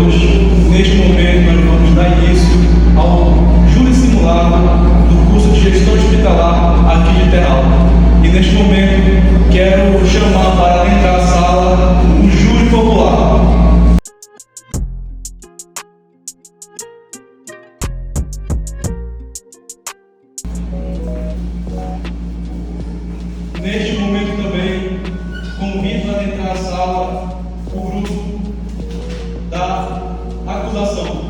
todos. Neste momento, nós vamos dar início ao júri simulado do curso de Gestão Hospitalar aqui de Terra Alta. E neste momento, quero chamar para adentrar a sala o júri popular. Neste momento também, convido a adentrar a sala o grupo da acusação.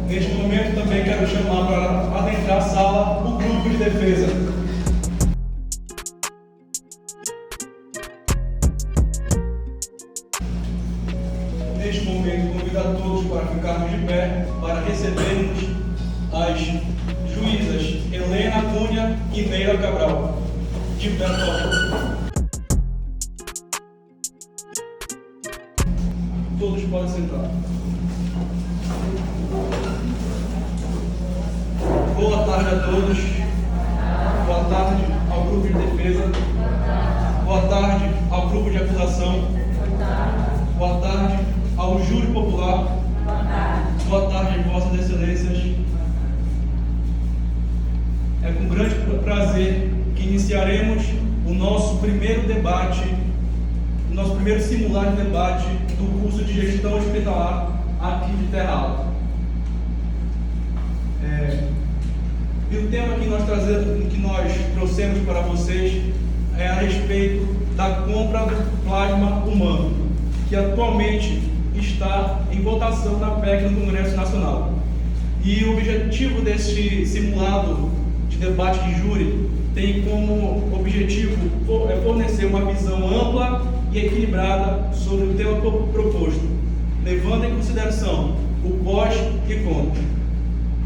Neste momento também quero chamar para adentrar a sala o grupo de defesa. Neste momento convido a todos para ficarmos de pé para recebermos as juízas Helena Cunha e Neira Cabral. De pé, por favor. Todos podem sentar. Boa tarde a todos. Boa tarde ao grupo de defesa. Boa tarde ao grupo de acusação. Boa tarde ao júri popular. Boa tarde, Vossas Excelências. É com grande prazer que iniciaremos o nosso primeiro debate, o nosso primeiro simulado de debate do curso de Gestão Hospitalar aqui de Terra Alta. E o tema que nós trouxemos para vocês é a respeito da compra do plasma humano, que atualmente está em votação na PEC no Congresso Nacional. E o objetivo deste simulado de debate de júri tem como objetivo fornecer uma visão ampla e equilibrada sobre o tema proposto, levando em consideração o pós e contra.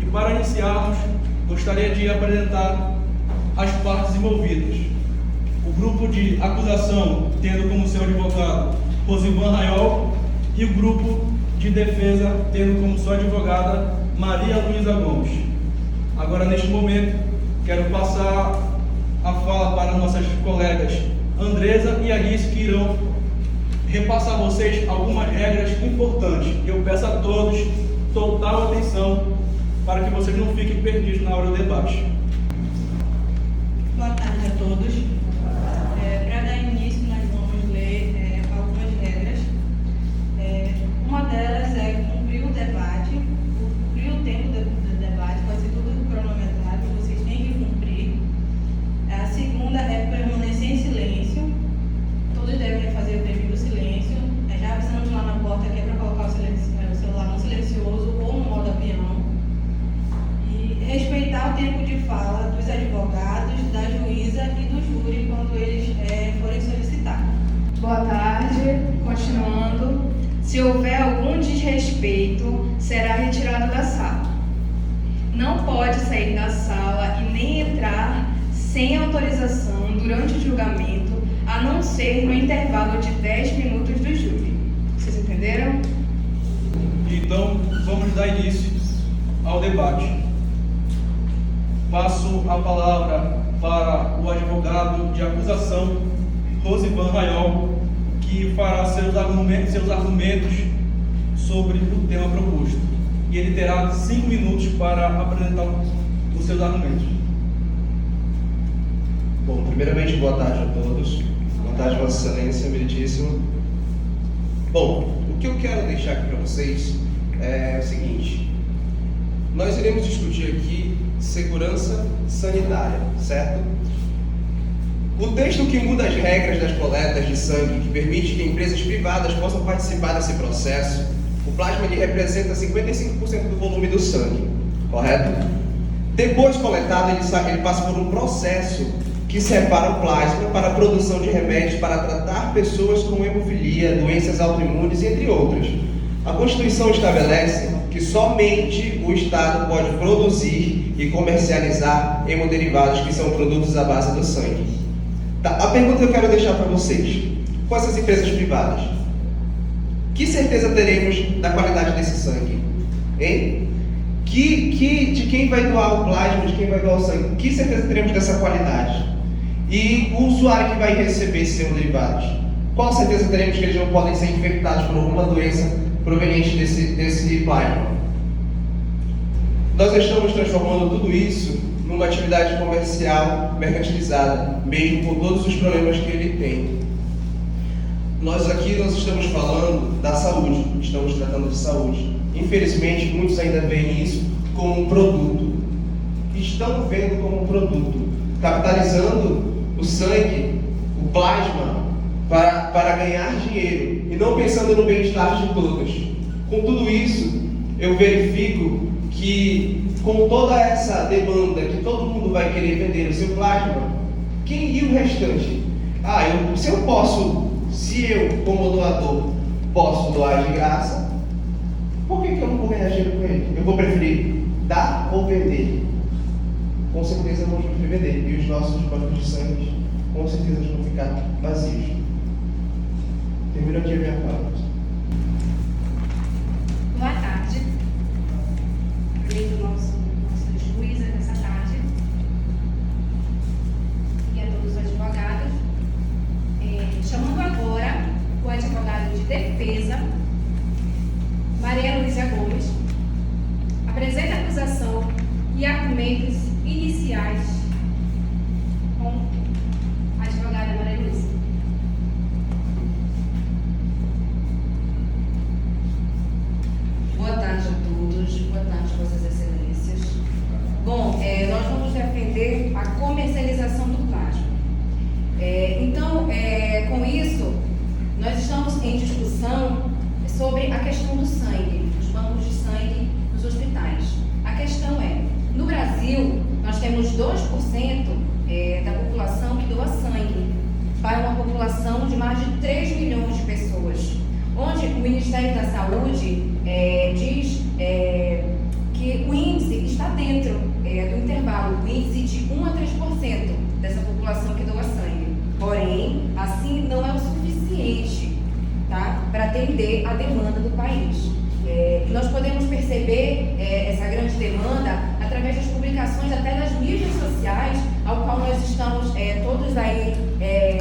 E para iniciarmos, gostaria de apresentar as partes envolvidas. O grupo de acusação, tendo como seu advogado Rosivan Raiol, e o grupo de defesa, tendo como sua advogada Maria Luísa Gomes. Agora, neste momento, quero passar a fala para nossas colegas Andresa e Alice, que irão repassar a vocês algumas regras importantes. Eu peço a todos total atenção para que vocês não fiquem perdidos na hora do debate. Boa tarde a todos. Para dar início, nós vamos ler algumas regras. Uma delas é cumprir o debate, cumprir o tempo do debate, vai ser tudo cronometrado, vocês têm que cumprir. A segunda é permanecer em silêncio, todos devem fazer o devido silêncio. Já avisamos lá na porta que é para colocar o celular no silencioso ou no modo avião. Respeitar o tempo de fala dos advogados, da juíza e do júri quando eles forem solicitar. Boa tarde. Continuando. Se houver algum desrespeito, será retirado da sala. Não pode sair da sala e nem entrar sem autorização durante o julgamento, a não ser no intervalo de 10 minutos do júri. Vocês entenderam? Então, vamos dar início ao debate. Passo a palavra para o advogado de acusação, Rosivan Raiol, que fará seus argumentos sobre o tema proposto. E ele terá 5 minutos para apresentar os seus argumentos. Bom, primeiramente, boa tarde a todos. Boa tarde, Vossa Excelência, meritíssimo. Bom, o que eu quero deixar aqui para vocês é o seguinte. Nós iremos discutir aqui segurança sanitária, certo? O texto que muda as regras das coletas de sangue, que permite que empresas privadas possam participar desse processo, o plasma ele representa 55% do volume do sangue, correto? Depois coletado, ele passa por um processo que separa o plasma para a produção de remédios para tratar pessoas com hemofilia, doenças autoimunes, entre outras. A Constituição estabelece que somente o Estado pode produzir e comercializar hemoderivados, que são produtos à base do sangue. Tá, a pergunta que eu quero deixar para vocês: com essas empresas privadas, que certeza teremos da qualidade desse sangue? Hein? De quem vai doar o plasma, de quem vai doar o sangue, que certeza teremos dessa qualidade? e o usuário que vai receber esses hemoderivados? Qual certeza teremos que eles não podem ser infectados por alguma doença proveniente desse plasma? Nós estamos transformando tudo isso numa atividade comercial mercantilizada, mesmo com todos os problemas que ele tem. Nós estamos falando da saúde, estamos tratando de saúde. Infelizmente, muitos ainda veem isso como um produto. Estão vendo como um produto, capitalizando o sangue, o plasma, para ganhar dinheiro e não pensando no bem-estar de todos. Com tudo isso, eu verifico que com toda essa demanda que todo mundo vai querer vender o seu plasma, quem e o restante? Se eu, como doador, posso doar de graça, por que eu não vou ganhar dinheiro com ele? Eu vou preferir dar ou vender? Com certeza vamos preferir vender. E os nossos bancos de sangue, com certeza, vão ficar vazios. Termino aqui a minha fala. Boa tarde. Eleito nosso juíza nessa tarde. E a todos os advogados. Chamando agora o advogado de defesa, Maria Luísa Gomes, apresenta a acusação e argumentos iniciais com a advogada Maria Luísa. Boa tarde a todos, boa tarde, Vossas Excelências. Bom, nós vamos defender a comercialização do plasma. Com isso, nós estamos em discussão sobre a questão do sangue, dos bancos de sangue nos hospitais. A questão é, no Brasil, nós temos 2% da população que doa sangue para uma população de mais de 3 milhões de pessoas, onde o Ministério da Saúde diz que o índice está dentro do intervalo, o índice de 1 a 3% dessa população que doa sangue. Porém, assim não é o suficiente, tá, para atender a demanda do país. Nós podemos perceber essa grande demanda através das publicações até das mídias sociais, ao qual nós estamos todos aí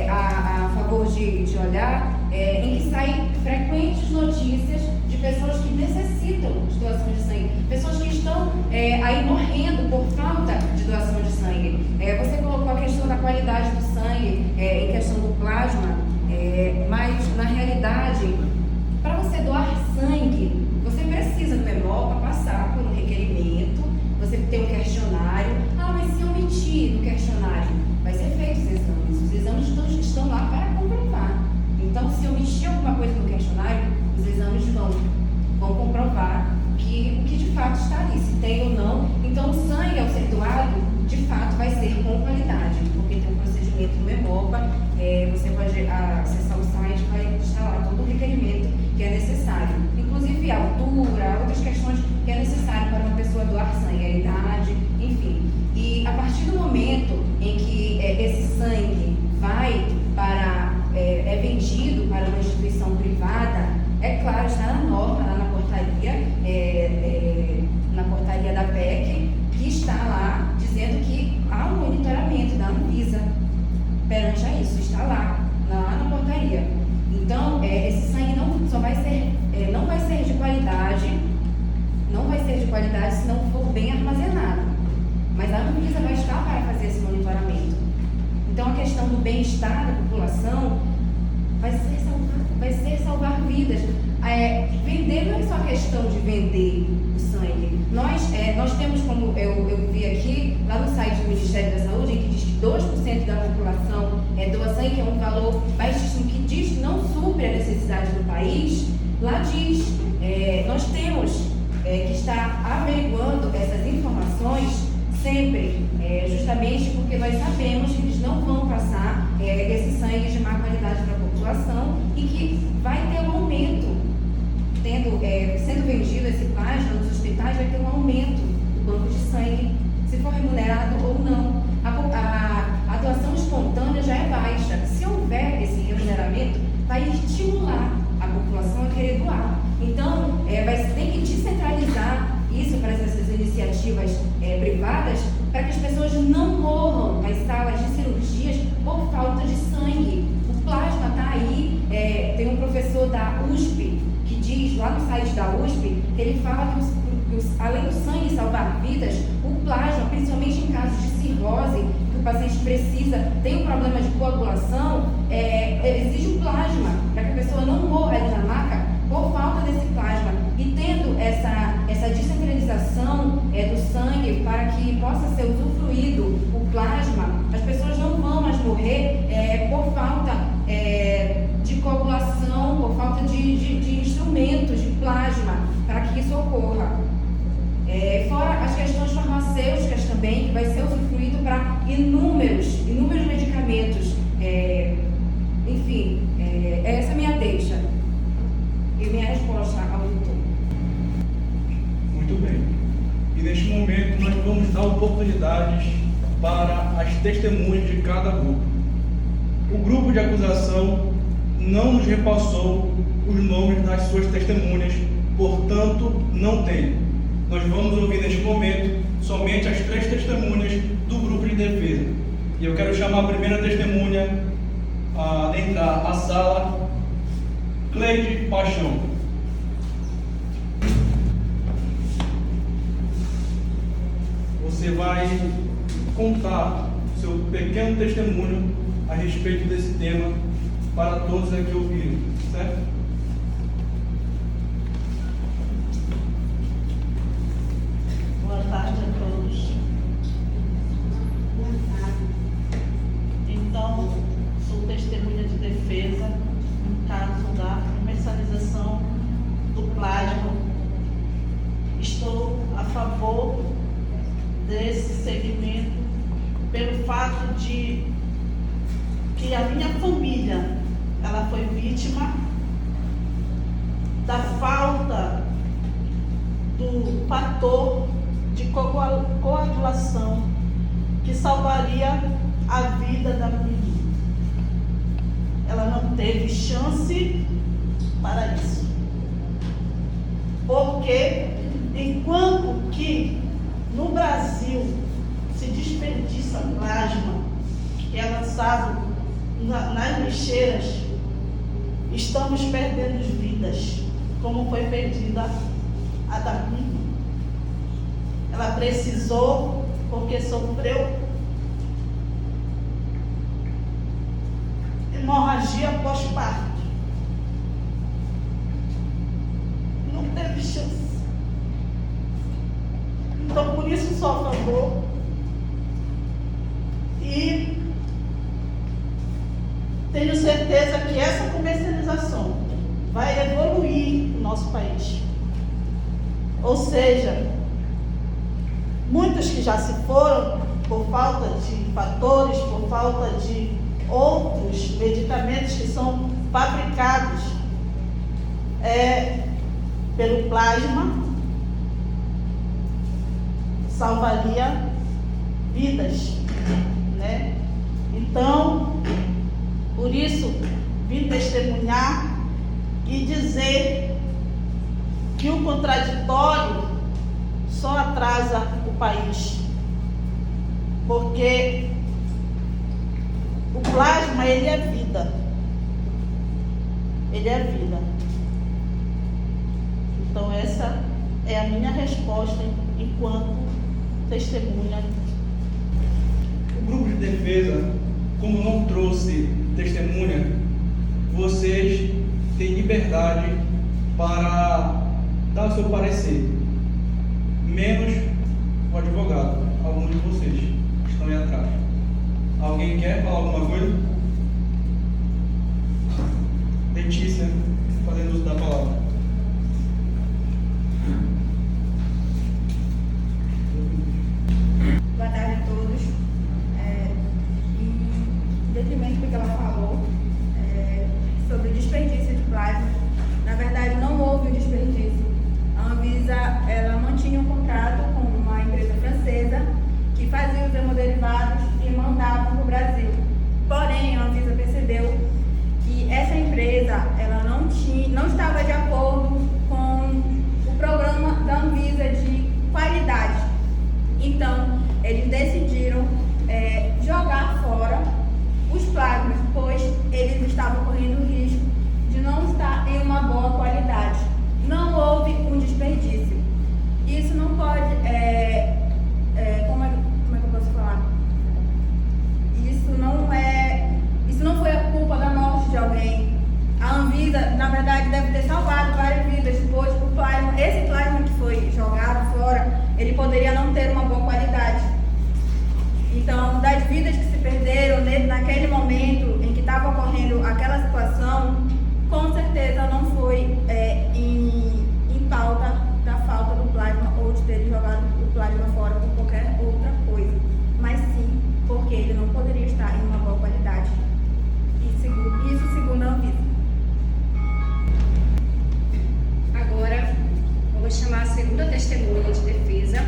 a favor de olhar, em que saem frequentes notícias de pessoas que necessitam de doação de sangue, pessoas que estão aí morrendo por falta de doação de sangue. Você colocou a questão da qualidade do sangue, em questão do plasma, mas na realidade, para você doar sangue, você precisa no Hemopa passar por um requerimento, você tem um questionário. Mas se omitir no questionário, vai ser feito os exames estão lá para comprovar. Então, se omitir alguma coisa no questionário, os exames vão comprovar o que de fato está ali, se tem ou não. Então, o sangue, ao ser doado, de fato vai ser com qualidade, porque tem um procedimento no Hemopa, você pode acessar o site, vai estar lá todo o requerimento que é necessário, inclusive a altura, outras questões que é necessário para uma pessoa doar sangue, a idade, enfim. E a partir do momento em que esse sangue vai é vendido para uma instituição privada, é claro, está na norma, lá na portaria da PEC, que está lá dizendo que há um monitoramento da Anvisa perante a isso, está lá na portaria. Então, esse sangue não vai ser de qualidade se não for bem armazenado. Mas a Anvisa vai estar para fazer esse monitoramento. Então, a questão do bem-estar da população vai ser salvar vidas. Vender não é só questão de vender o sangue. Nós temos, como eu vi aqui, lá no site do Ministério da Saúde, que diz que 2% da população doa sangue, que é um valor baixíssimo, que diz que não supre a necessidade do país. Lá diz, nós temos que estar averiguando essas informações sempre, justamente porque nós sabemos que eles não vão passar esse sangue de má qualidade para a população e que vai ter um aumento, sendo vendido esse plasma nos hospitais, vai ter um aumento do banco de sangue, se for remunerado ou não. A doação espontânea já é baixa. Se houver esse remuneramento, vai estimular a população a querer doar. Então, tem que descentralizar isso para essas iniciativas privadas, para que as pessoas não morram nas salas de cirurgias por falta de sangue. O plasma está aí, tem um professor da USP que diz lá no site da USP, que ele fala que além do sangue salvar vidas, o plasma, principalmente em casos de cirrose, que o paciente precisa, tem um problema de coagulação, exige o plasma para que a pessoa não morra ali na maca por falta desse plasma. E tendo essa descentralização do sangue para que possa ser usufruído o plasma, as pessoas não vão mais morrer por falta de coagulação, por falta de instrumentos de plasma para que isso ocorra. Fora as questões farmacêuticas também, que vai ser usufruído para inúmeros medicamentos. Enfim, essa é a minha deixa e minha resposta ao doutor. Muito bem. E neste momento nós vamos dar oportunidades para as testemunhas de cada grupo. O grupo de acusação não nos repassou os nomes das suas testemunhas, portanto, não tem. Nós vamos ouvir neste momento somente as 3 testemunhas do grupo de defesa. E eu quero chamar a primeira testemunha a entrar à sala, Cleide Paixão. Você vai contar seu pequeno testemunho a respeito desse tema para todos aqui ouvirem, certo? Boa tarde a todos. Então, sou testemunha de defesa no caso da comercialização do plasma. Estou a favor desse segmento pelo fato de que a minha família ela foi vítima da falta do fator de coagulação que salvaria a vida da menina. Ela não teve chance para isso. Porque enquanto que no Brasil se desperdiça plasma que é lançado nas lixeiras, estamos perdendo vidas, como foi perdida a da minha irmã. Ela precisou porque sofreu hemorragia pós-parto. Não teve chance. Então, por isso, sou a favor. E tenho certeza que essa comercialização vai evoluir no nosso país. Ou seja, muitos que já se foram por falta de fatores, por falta de outros medicamentos que são fabricados pelo plasma, salvaria vidas, né? Então, por isso, vim testemunhar e dizer que o contraditório só atrasa o país, porque o plasma, ele é vida. Ele é vida. Então, essa é a minha resposta enquanto testemunha. O grupo de defesa, como não trouxe testemunha, vocês têm liberdade para dar o seu parecer, menos o advogado, alguns de vocês que estão aí atrás. Alguém quer falar alguma coisa? Letícia, fazendo uso da palavra. Boa tarde a todos. Em detrimento do que ela falou sobre desperdício de plasma, na verdade não houve um desperdício. A Anvisa ela mantinha um contrato com uma empresa francesa que fazia os hemoderivados e mandava para o Brasil. Porém, a Anvisa percebeu que essa empresa ela não estava de Então, das vidas que se perderam naquele momento em que estava ocorrendo aquela situação, com certeza não foi em pauta da falta do plasma ou de terem jogado o plasma fora por qualquer outra coisa, mas sim porque ele não poderia estar em uma boa qualidade. Isso segundo a Anvisa. Agora, eu vou chamar a segunda testemunha de defesa,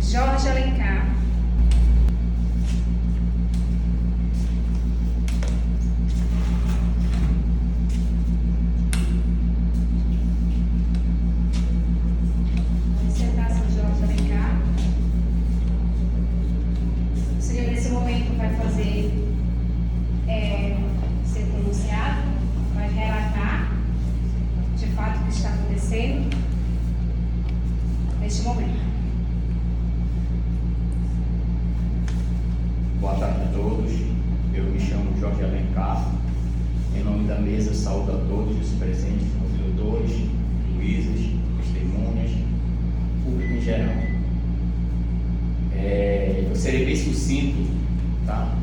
Jorge Alencar. Vamos sentar, seu Jorge Alencar. O senhor, nesse momento, vai fazer ser pronunciado, vai relatar de fato o que está acontecendo neste momento. Boa tarde a todos, eu me chamo Jorge Alencar, em nome da mesa saúdo a todos os presentes, ouvidores, juízes, testemunhas, público em geral. Eu serei bem sucinto, tá?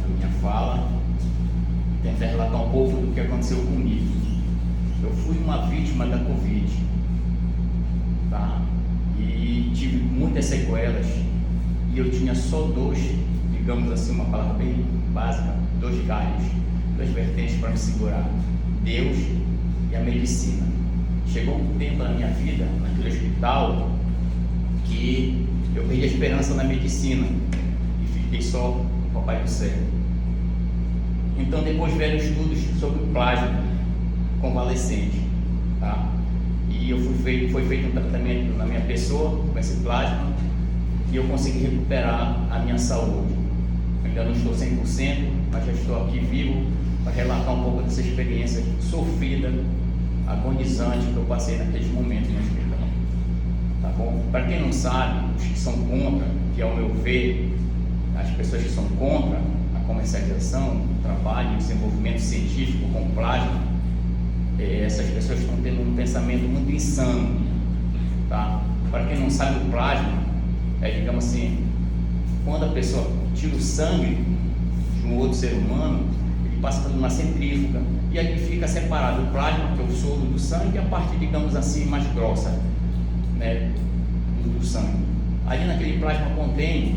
Na minha fala, tentar relatar um pouco do que aconteceu comigo. Eu fui uma vítima da Covid, tá? E tive muitas sequelas, e eu tinha só dois, digamos assim, uma palavra bem básica, dois galhos, duas vertentes para me segurar: Deus e a medicina. Chegou um tempo na minha vida, naquele hospital, que eu perdi a esperança na medicina e fiquei só com o Papai do Céu. Então depois vieram estudos sobre o plasma convalescente, tá? E foi feito um tratamento na minha pessoa com esse plasma e eu consegui recuperar a minha saúde. Eu ainda não estou 100%, mas já estou aqui vivo para relatar um pouco dessa experiência sofrida, agonizante que eu passei naqueles momentos no hospital. Tá bom? Para quem não sabe, os que são contra, que ao meu ver, as pessoas que são contra a comercialização, o trabalho, o desenvolvimento científico com plasma, essas pessoas estão tendo um pensamento muito insano, tá? Para quem não sabe, o plasma digamos assim, quando a pessoa tira o sangue de um outro ser humano, ele passa por uma centrífuga e aí fica separado o plasma, que é o soro do sangue, e a parte, digamos assim, mais grossa, né, do sangue. Ali naquele plasma contém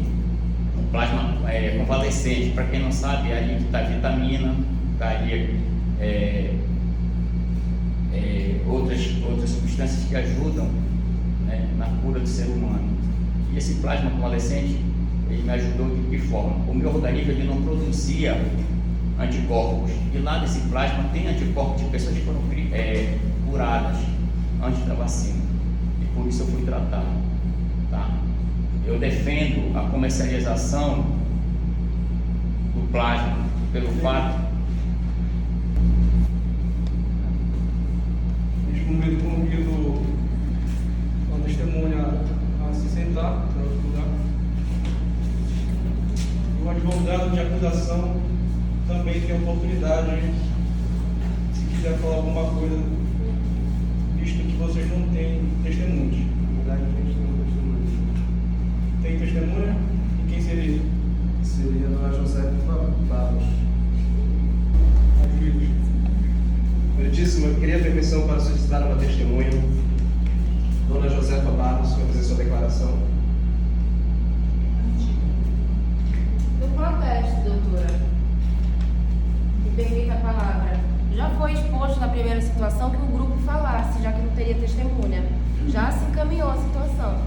um plasma convalescente. Para quem não sabe, é ali que está a vitamina, está ali outras substâncias que ajudam, né, na cura do ser humano. E esse plasma convalescente, ele me ajudou de que forma? O meu organismo, ele não produzia anticorpos, e lá nesse plasma tem anticorpos de pessoas que foram curadas antes da vacina, e por isso eu fui tratado, tá? Eu defendo a comercialização do plasma pelo fato. Neste momento convido a testemunha a se sentar para outro lugar. E o advogado de acusação também tem a oportunidade, se quiser falar alguma coisa, visto que vocês não têm testemunhas. Tem testemunha? E quem seria? Seria Dona Josefa Barros. Meritíssimo, eu queria a permissão para solicitar uma testemunha. Dona Josefa Barros, vai fazer sua declaração. Eu protesto, doutora. Me permita a palavra. Já foi exposto na primeira situação que o grupo falasse, já que não teria testemunha. Já se encaminhou a situação.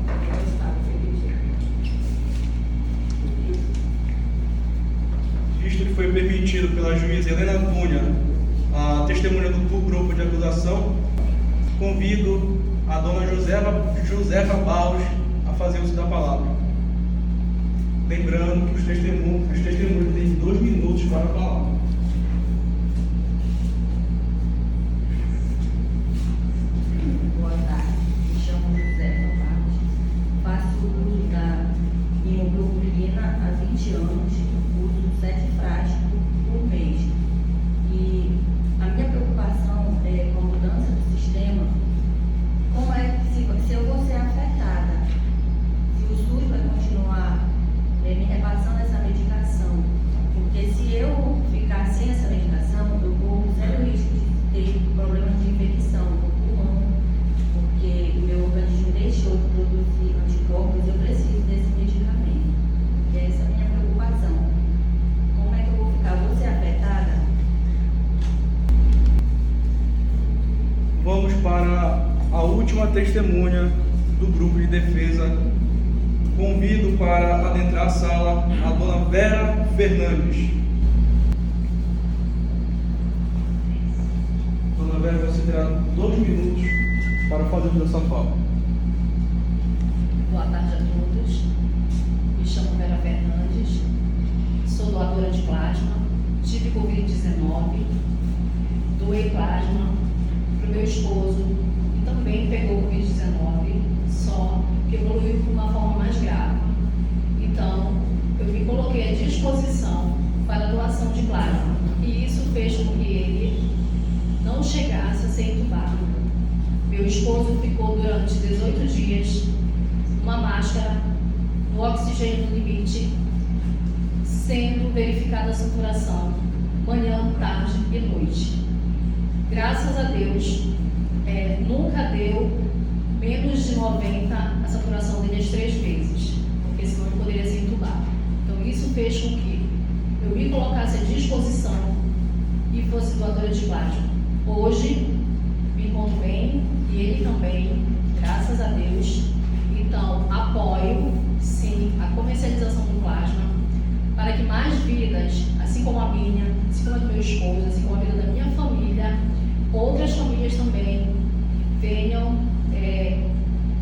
Visto que foi permitido pela juíza Helena Cunha a testemunha do grupo de acusação, convido a dona Josefa Barros a fazer uso da palavra. Lembrando que os testemunhos têm 2 minutos para falar. Boa tarde, me chamo Josefa Barros, faço uso da imoglobulina há 20 anos, uso 7 frascos por mês. E a minha preocupação com a mudança do sistema, como é que se eu vou ser afetada, se o SUS vai continuar testemunha do grupo de defesa, convido para adentrar a sala a dona Vera Fernandes. Dona Vera, você terá 2 minutos para fazer a sua fala. Boa tarde a todos. Me chamo Vera Fernandes, sou doadora de plasma, tive Covid-19, doei plasma para o meu esposo, que também pegou Covid-19, só que evoluiu de uma forma mais grave. Então, eu me coloquei à disposição para a doação de plasma, e isso fez com que ele não chegasse a ser entubado. Meu esposo ficou durante 18 dias uma máscara no oxigênio no limite, sendo verificada a saturação manhã, tarde e noite. Graças a Deus, nunca deu menos de 90 a saturação dele as 3 vezes, porque senão ele poderia ser entubado. Então isso fez com que eu me colocasse à disposição e fosse doadora de plasma. Hoje me encontro bem e ele também, graças a Deus. Então apoio sim a comercialização do plasma para que mais vidas, assim como a minha, assim como a do meu esposo, assim como a vida da minha família, outras famílias também venham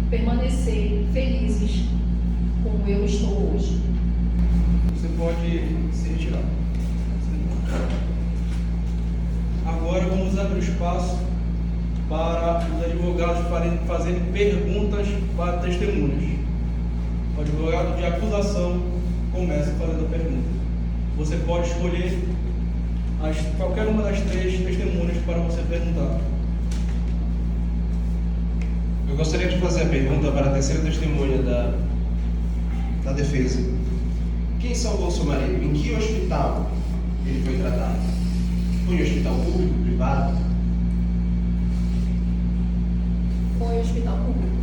permanecer felizes como eu estou hoje. Você pode se retirar. Agora vamos abrir espaço para os advogados fazerem perguntas para testemunhas. O advogado de acusação começa fazendo a pergunta. Você pode escolher qualquer uma das 3 testemunhas para você perguntar. Eu gostaria de fazer a pergunta para a terceira testemunha da defesa. Quem salvou seu marido? Em que hospital ele foi tratado? Foi em hospital público, privado? Foi hospital público.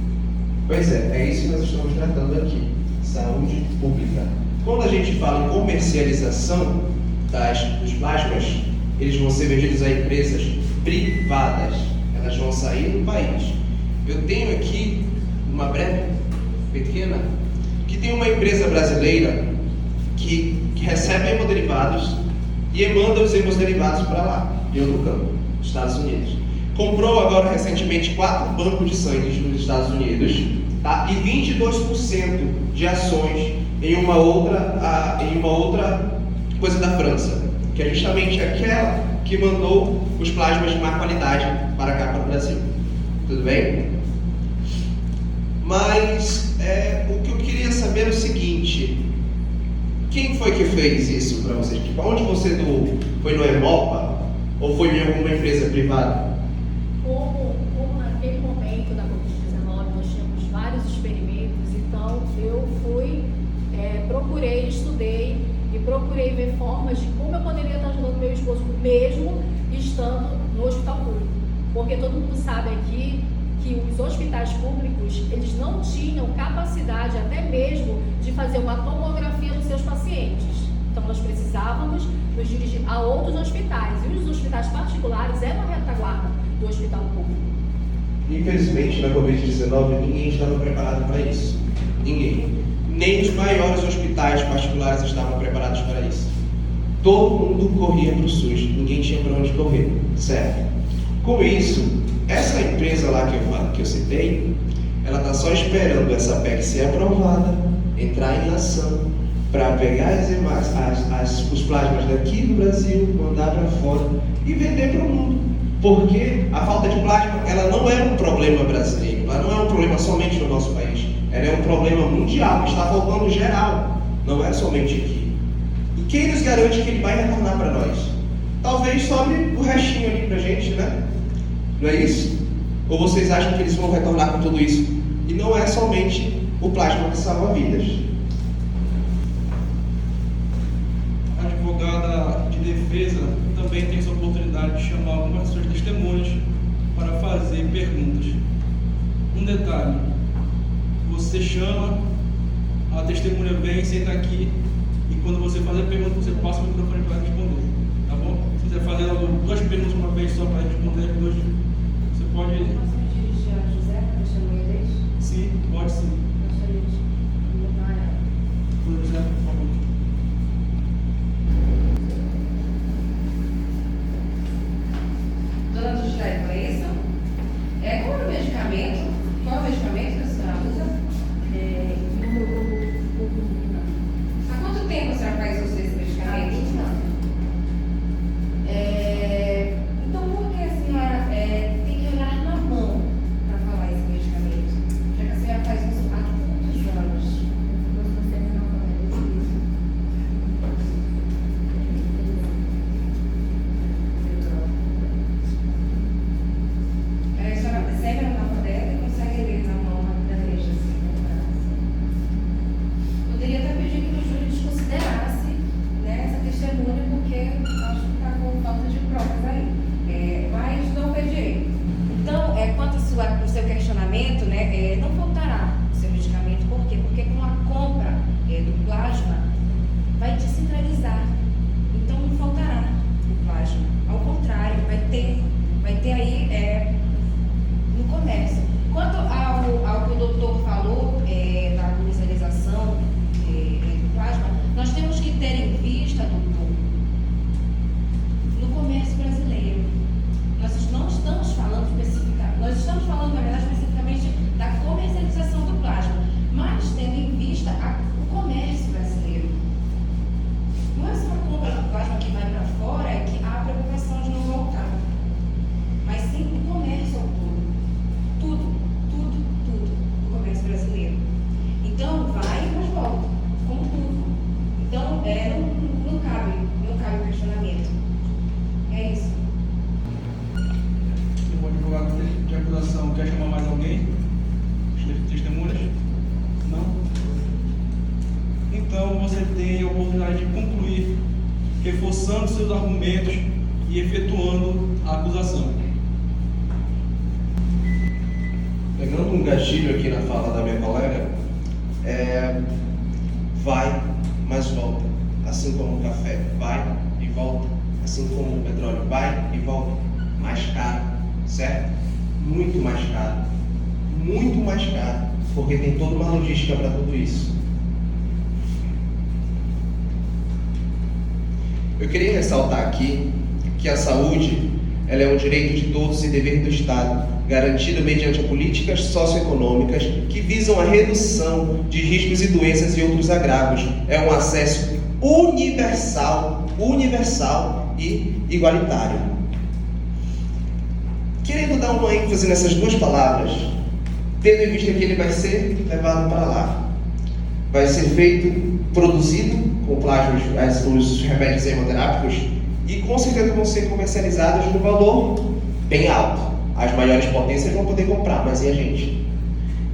Pois é isso que nós estamos tratando aqui. Saúde pública. Quando a gente fala em comercialização dos plasmas, eles vão ser vendidos a empresas privadas. Elas vão sair do país. Eu tenho aqui uma breve, pequena, que tem uma empresa brasileira que recebe hemoderivados e manda os hemoderivados para lá, em outro campo, Estados Unidos. Comprou agora recentemente 4 bancos de sangue nos Estados Unidos, tá? E 22% de ações em uma outra coisa da França, que é justamente aquela que mandou os plasmas de má qualidade para cá, para o Brasil. Tudo bem? Mas o que eu queria saber é o seguinte: quem foi que fez isso para vocês? Onde você doou? Foi no Hemopa ou foi em alguma empresa privada? Como naquele momento da Covid-19 nós tínhamos vários experimentos, então eu procurei, estudei e procurei ver formas de como eu poderia estar ajudando meu esposo mesmo estando no hospital público. Porque todo mundo sabe aqui que os hospitais públicos, eles não tinham capacidade até mesmo de fazer uma tomografia nos seus pacientes. Então nós precisávamos nos dirigir a outros hospitais, e os hospitais particulares eram a retaguarda do hospital público. Infelizmente, na Covid-19, ninguém estava preparado para isso. Ninguém. Nem os maiores hospitais particulares estavam preparados para isso. Todo mundo corria para o SUS, ninguém tinha para onde correr, certo? Com isso, essa empresa lá que eu citei, ela está só esperando essa PEC ser aprovada, entrar em ação, para pegar os plasmas daqui do Brasil, mandar para fora e vender para o mundo. Porque a falta de plasma, ela não é um problema brasileiro, ela não é um problema somente no nosso país, ela é um problema mundial, que está faltando geral, não é somente aqui. E quem nos garante que ele vai retornar para nós? Talvez sobre o restinho ali para a gente, né? Não é isso? Ou vocês acham que eles vão retornar com tudo isso? E não é somente o plasma que salva vidas. A advogada de defesa também tem essa oportunidade de chamar algumas das suas testemunhas para fazer perguntas. Um detalhe: você chama, a testemunha vem, senta aqui, e quando você fazer a pergunta, você passa o microfone para responder. Tá bom? Se quiser fazer 2 perguntas uma vez só para responder, você pode. Posso me dirigir a José para chamar sim, vote sim. Gostaria de mudar ela. Por exemplo, por favor. Dona Juscelio, é isso? Qual é o medicamento? Qual é o medicamento que a senhora usa? Imunoglobulina. Há quanto tempo a senhora faz uso desse medicamento? 20 anos. Então, por que a senhora tem que olhar na mão para falar esse medicamento? Já que a senhora faz uso há quantos anos? Eu sou semi-analfabeta. A senhora recebe a analfabeta e consegue ler na mão da letra assim, no braço. Poderia até pedir que o júri desconsiderasse, né, essa testemunha, porque acho que está com falta de provas aí. Mas não pedirei. Então, quanto ao seu questionamento, né, não faltará o seu medicamento. Por quê? Porque com a compra do plasma, vai descentralizar. Então, não faltará o plasma. Ao contrário, vai ter aí no comércio. Quanto ao que o doutor falou da comercialização do plasma, nós temos que ter em vista, doutor, no comércio brasileiro. Nós não estamos falando especificamente, nós estamos falando, na verdade, especificamente da comercialização do plasma, mas tendo em vista o comércio brasileiro. Não é só a compra do plasma que vai para fora, é que há a preocupação de não voltar, mas sim o comércio ao todo. Tudo do comércio brasileiro. Então, vai, mas volta, como tudo. Então, não cabe o questionamento. É isso. O advogado de acusação quer chamar mais alguém? Testemunhas? Não? Então você tem a oportunidade de concluir, reforçando seus argumentos e efetuando a acusação. Pegando um gatilho aqui na fala da minha colega, vai, mas volta. Assim como o café vai e volta. Assim como o petróleo vai e volta. Mais caro, certo? Muito mais caro. Muito mais caro. Porque tem toda uma logística para tudo isso. Eu queria ressaltar aqui que a saúde ela é um direito de todos e dever do Estado, garantido mediante políticas socioeconômicas que visam a redução de riscos e doenças e outros agravos. É um acesso universal e igualitário. Querendo dar uma ênfase nessas duas palavras, tendo em vista que ele vai ser levado para lá, vai ser feito, produzido com plasma, os remédios hemoterápicos, e com certeza vão ser comercializados no valor bem alto. As maiores potências vão poder comprar, mas e a gente?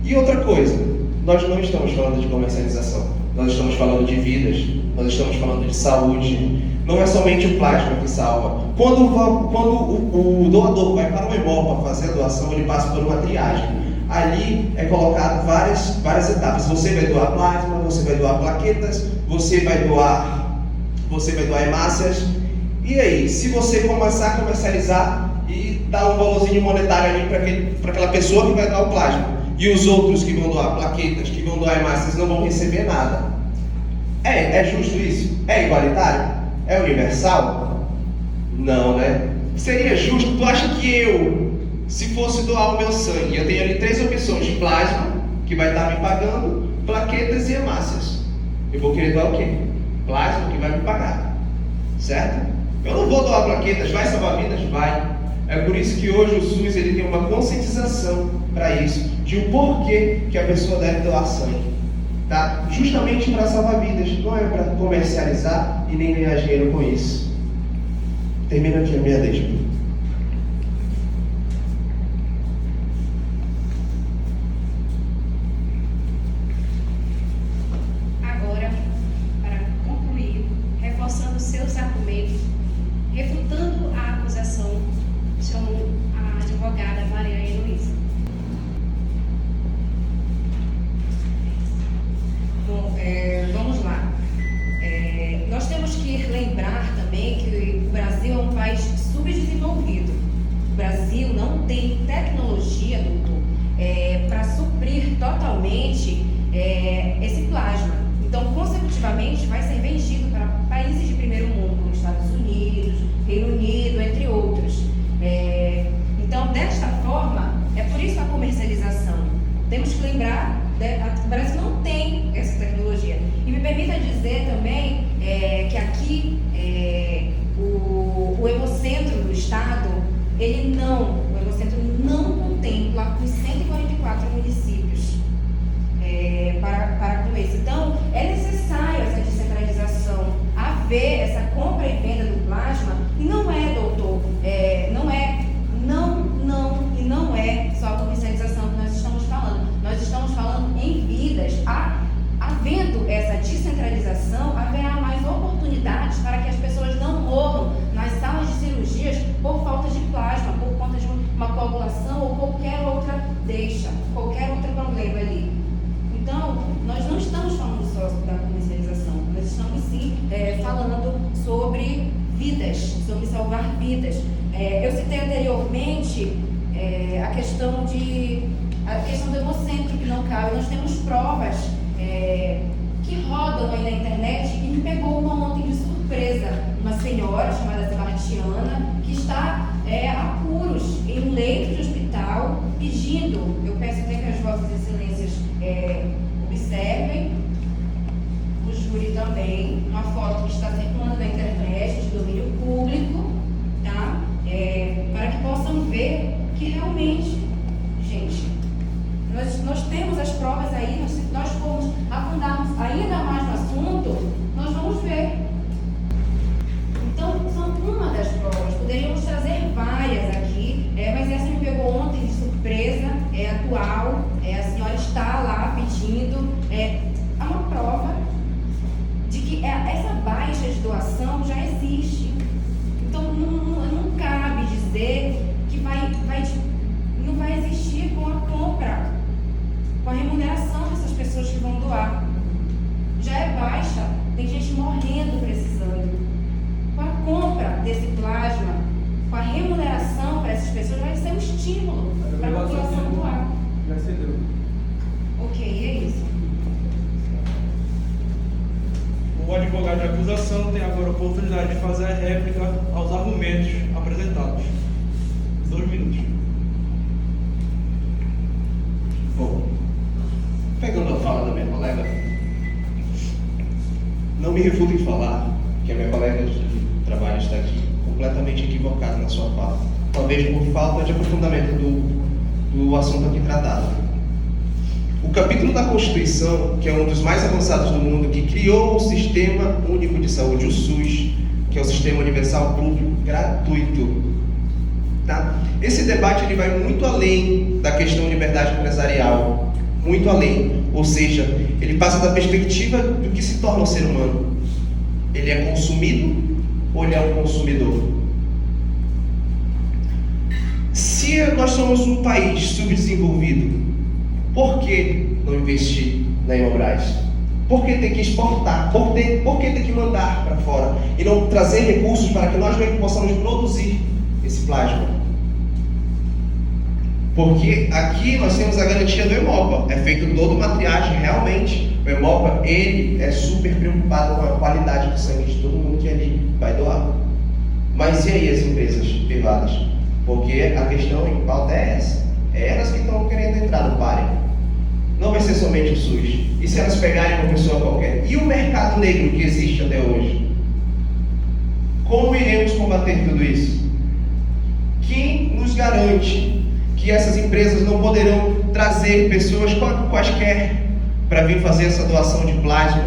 E outra coisa, nós não estamos falando de comercialização, nós estamos falando de vidas, nós estamos falando de saúde. Não é somente o plasma que salva. Quando o doador vai para o hemol para fazer a doação, ele passa por uma triagem. Ali é colocado várias etapas. Você vai doar plasma, você vai doar plaquetas, você vai doar hemácias. E aí, se você começar a comercializar e dar um valorzinho monetário ali para aquela pessoa que vai doar o plasma, e os outros que vão doar plaquetas, que vão doar hemácias, não vão receber nada. É justo isso? É igualitário? É universal? Não, né? Seria justo? Tu acha que eu, se fosse doar o meu sangue, eu tenho ali 3 opções de plasma, que vai estar me pagando, plaquetas e hemácias. Eu vou querer doar o quê? Plasma, que vai me pagar. Certo? Eu não vou doar plaquetas, vai salvar vidas? Vai. É por isso que hoje o SUS ele tem uma conscientização para isso, de o porquê que a pessoa deve doar sangue. Tá? Justamente para salvar vidas, não é para comercializar e nem ganhar dinheiro com isso. Termina aqui a minha deixa. Agora, para concluir, reforçando seus argumentos, refutando a acusação, chamo a advogada Maria Heloísa. Bom, vamos lá. Nós temos que lembrar também que o Brasil é um país subdesenvolvido. dizer também que aqui o Hemocentro do Estado, o Hemocentro não contempla os 144 municípios para com isso. Então, é necessário essa descentralização, haver essa compra e venda do plasma, e não é, doutor, não é só a comercialização que nós estamos falando. Nós estamos falando em vidas. Havendo essa descentralização, haverá mais oportunidades para que as pessoas não morram nas salas de cirurgias por falta de plasma, por conta de uma coagulação ou qualquer outra qualquer outro problema ali. Então, nós não estamos falando só da comercialização, nós estamos sim falando sobre vidas, sobre salvar vidas. Eu citei anteriormente a questão do hemocentro que não cabe. Nós temos provas que rodam aí na internet, e me pegou uma ontem de surpresa, uma senhora chamada Sebastiana, que está há apuros em um leito de hospital, pedindo, eu peço até que as vossas excelências observem, o júri também, uma foto que está circulando na internet, de domínio público, tá? Para que possam ver que realmente, gente, nós temos as provas aí, se nós formos afundarmos ainda mais no assunto, nós vamos ver. Então, são uma das provas, poderíamos trazer várias aqui, mas essa me pegou ontem de surpresa, é atual, a senhora está lá pedindo, é uma prova de que essa baixa de doação já existe. Então, não cabe dizer que não vai existir com a compra, com a remuneração dessas pessoas que vão doar. Já é baixa, tem gente morrendo precisando. Com a compra desse plasma, com a remuneração para essas pessoas, vai ser um estímulo para a população doar. Já cedeu. Ok, é isso. O advogado de acusação tem agora a oportunidade de fazer a réplica aos argumentos apresentados. 2 minutos. Bom, pegando a fala da minha colega, não me refuto em falar que a minha colega de trabalho está aqui completamente equivocada na sua fala, talvez por falta de aprofundamento do assunto aqui tratado. O capítulo da Constituição, que é um dos mais avançados do mundo, que criou o Sistema Único de Saúde, o SUS, que é o Sistema Universal Público Gratuito. Tá? Esse debate ele vai muito além da questão de liberdade empresarial, muito além, ou seja, ele passa da perspectiva do que se torna o ser humano. Ele é consumido ou ele é um consumidor? Se nós somos um país subdesenvolvido, por que não investir na Hemobras? Por que ter que exportar? Por que ter que mandar para fora? E não trazer recursos para que nós mesmos possamos produzir esse plasma? Porque aqui nós temos a garantia do Hemopa. É feito toda uma triagem realmente. O Hemopa, ele é super preocupado com a qualidade do sangue de todo mundo que ali vai doar. Mas e aí as empresas privadas? Porque a questão em pauta é essa. É elas que estão querendo entrar no páreo. Não vai ser somente o SUS. E se elas pegarem uma pessoa qualquer? E o mercado negro que existe até hoje? Como iremos combater tudo isso? Quem nos garante que essas empresas não poderão trazer pessoas quaisquer para vir fazer essa doação de plasma?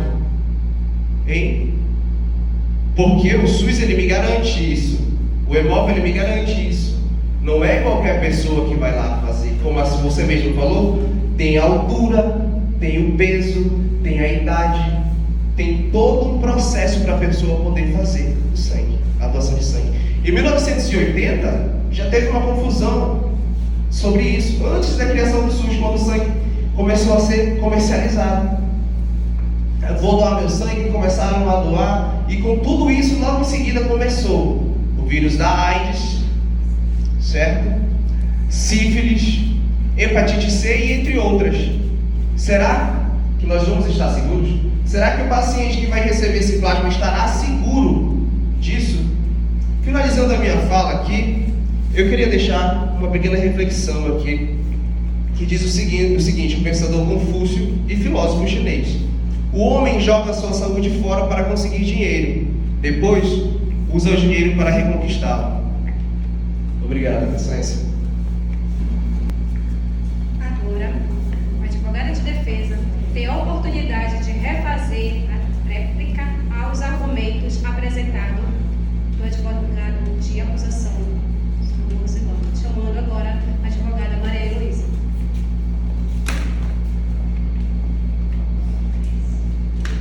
Hein? Porque o SUS ele me garante isso. O Hemop ele me garante isso. Não é qualquer pessoa que vai lá fazer. Como você mesmo falou, tem a altura, tem o peso, tem a idade, tem todo um processo para a pessoa poder fazer o sangue, a doação de sangue. Em 1980, já teve uma confusão sobre isso, antes da criação do SUS, quando o sangue começou a ser comercializado. Eu vou doar meu sangue, começaram a doar, e com tudo isso, logo em seguida começou o vírus da AIDS, certo? Sífilis, hepatite C e entre outras. Será que nós vamos estar seguros? Será que o paciente que vai receber esse plasma estará seguro disso? Finalizando a minha fala aqui, eu queria deixar uma pequena reflexão aqui, que diz o seguinte: o pensador Confúcio e filósofo chinês. O homem joga sua saúde fora para conseguir dinheiro. Depois, usa o dinheiro para reconquistá-lo. Obrigado, Excelência. Agora, o advogado de defesa tem a oportunidade de refazer a réplica aos argumentos apresentados do advogado de acusação, chamando agora a advogada Maria Heloísa.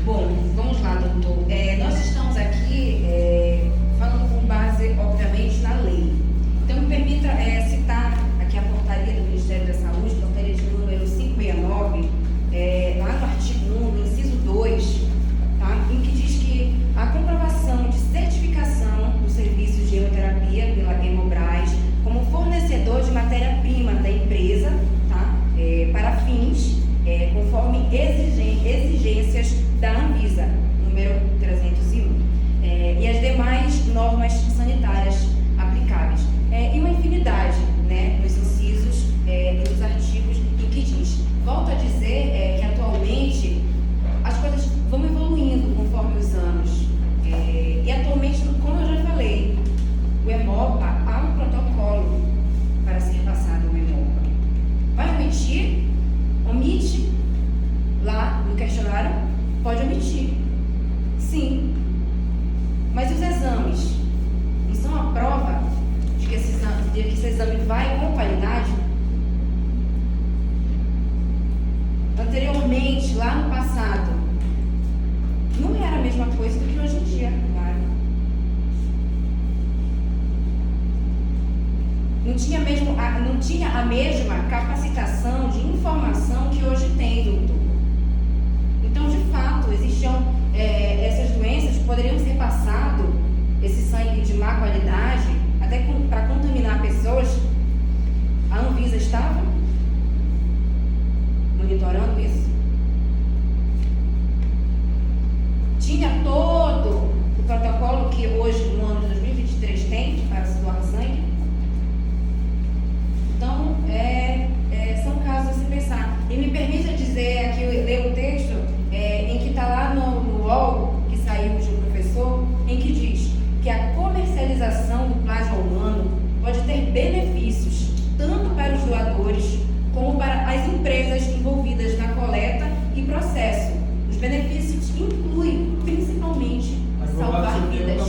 Bom, vamos lá, doutor. Nós estamos aqui falando com base, obviamente, na lei. Então, me permita citar aqui a portaria do Ministério da Saúde, portaria de número 569, lá no artigo 1, no inciso 2, tá? Em que diz que a comprovação de certificação do serviço de hemoterapia pela Hemobras como fornecedor de matéria-prima da empresa, tá? Para fins conforme exigências da Anvisa, número 301, e as demais normas sanitárias aplicáveis. E uma infinidade, né, nos incisos e nos artigos em que diz. Volto a dizer que atualmente as coisas vão evoluindo conforme os anos. E atualmente, como eu já falei, o Hemopa há um protocolo para ser passado o Hemopa. Vai omitir? Omite lá no questionário? Pode omitir. Sim. Mas os exames não são a prova de que esse exame vai com qualidade? Anteriormente, lá no passado, não era a mesma coisa do que hoje em dia, claro. Não tinha a mesma capacitação de informação que hoje tem, doutor. Então, de fato, existiam essas doenças que poderiam ser passado, esse sangue de má qualidade, até para contaminar pessoas. A Anvisa estava monitorando isso? Tinha todo o protocolo que hoje, no ano de 2023, tem para se doar sangue? Então, são casos a se pensar. E me permita dizer aqui, ler o texto em que está lá no UOL, que saiu de um professor, em que diz que a comercialização do plasma humano pode ter benefícios tanto para os doadores como para as empresas envolvidas na coleta e processo. Os benefícios incluem, principalmente, salvar vidas.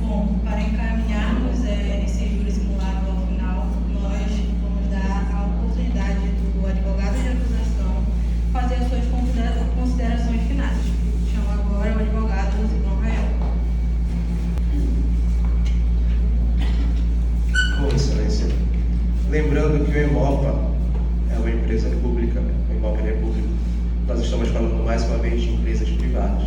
Bom, para encaminharmos esse júri simulado ao final, nós vamos dar a oportunidade do advogado de acusação fazer as suas considerações finais. Chamo agora o advogado João Rael. Bom, Excelência, lembrando que o Hemopa é uma empresa pública, o Hemopa é público, nós estamos falando mais uma vez de empresas privadas.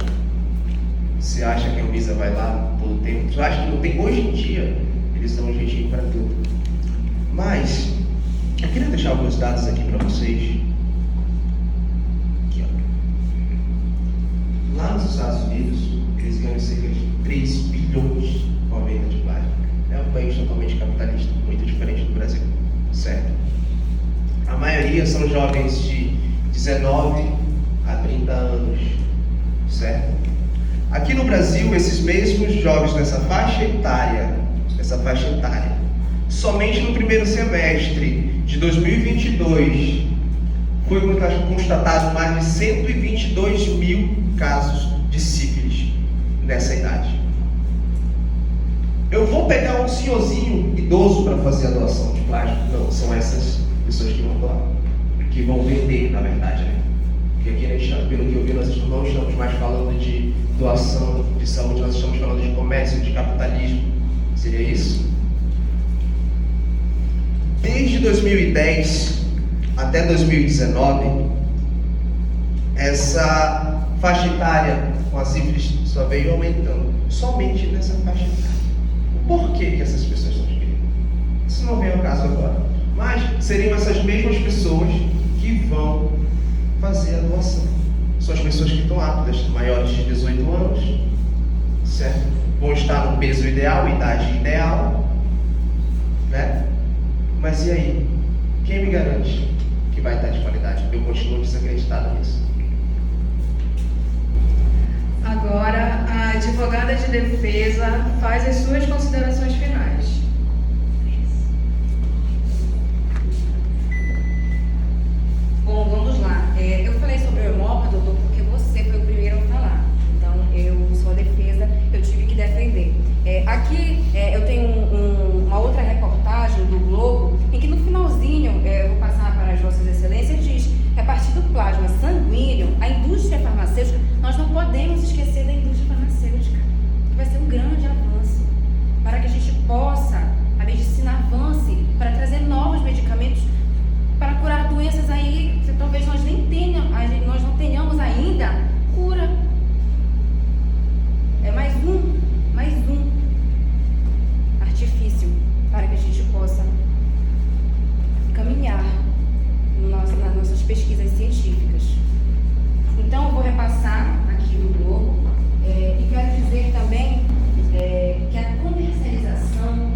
Você acha que a Anvisa vai lá todo tempo? Você acha que não tem? Hoje em dia, eles dão um jeitinho para tudo. Mas, eu queria deixar alguns dados aqui para vocês. Aqui, ó. Lá nos Estados Unidos, eles ganham cerca de 3 bilhões com a venda de plasma. É um país totalmente capitalista, muito diferente do Brasil, certo? A maioria são jovens de 19 a 30 anos, certo? Aqui no Brasil, esses mesmos jovens nessa faixa etária, somente no primeiro semestre de 2022, foi constatado mais de 122 mil casos de sífilis nessa idade. Eu vou pegar um senhorzinho idoso para fazer a doação de plasma? Não, são essas pessoas que vão doar, que vão vender, na verdade, né? Porque aqui, pelo que eu vi, nós não estamos mais falando de doação de saúde, nós estamos falando de comércio, de capitalismo. Seria isso? Desde 2010 até 2019, essa faixa etária com a sífilis só veio aumentando, somente nessa faixa etária. Por que essas pessoas estão adquirindo? Isso não vem ao caso agora. Mas seriam essas mesmas pessoas que vão fazer a doação. São as pessoas que estão aptas, maiores de 18 anos, certo? Vão estar no peso ideal, idade ideal, né? Mas e aí? Quem me garante que vai estar de qualidade? Eu continuo desacreditado nisso. defesa faz as suas considerações finais. Bom, vamos lá. Eu falei sobre o Hemopa, doutor, porque você foi o primeiro a falar. Então, eu sou a defesa, eu tive que defender. Aqui eu tenho uma outra reportagem do Globo, em que no finalzinho, eu vou passar para as vossas excelências, diz que a partir do plasma sanguíneo, a indústria farmacêutica, nós não podemos esquecer da indústria farmacêutica, que vai ser um grande avanço, para que a gente possa, a medicina avance, para trazer novos medicamentos, para curar doenças aí que talvez nós não tenhamos ainda cura. É mais um artifício para que a gente possa caminhar nas nossas pesquisas científicas. Então, eu vou repassar aqui no Globo e quero dizer também que a comercialização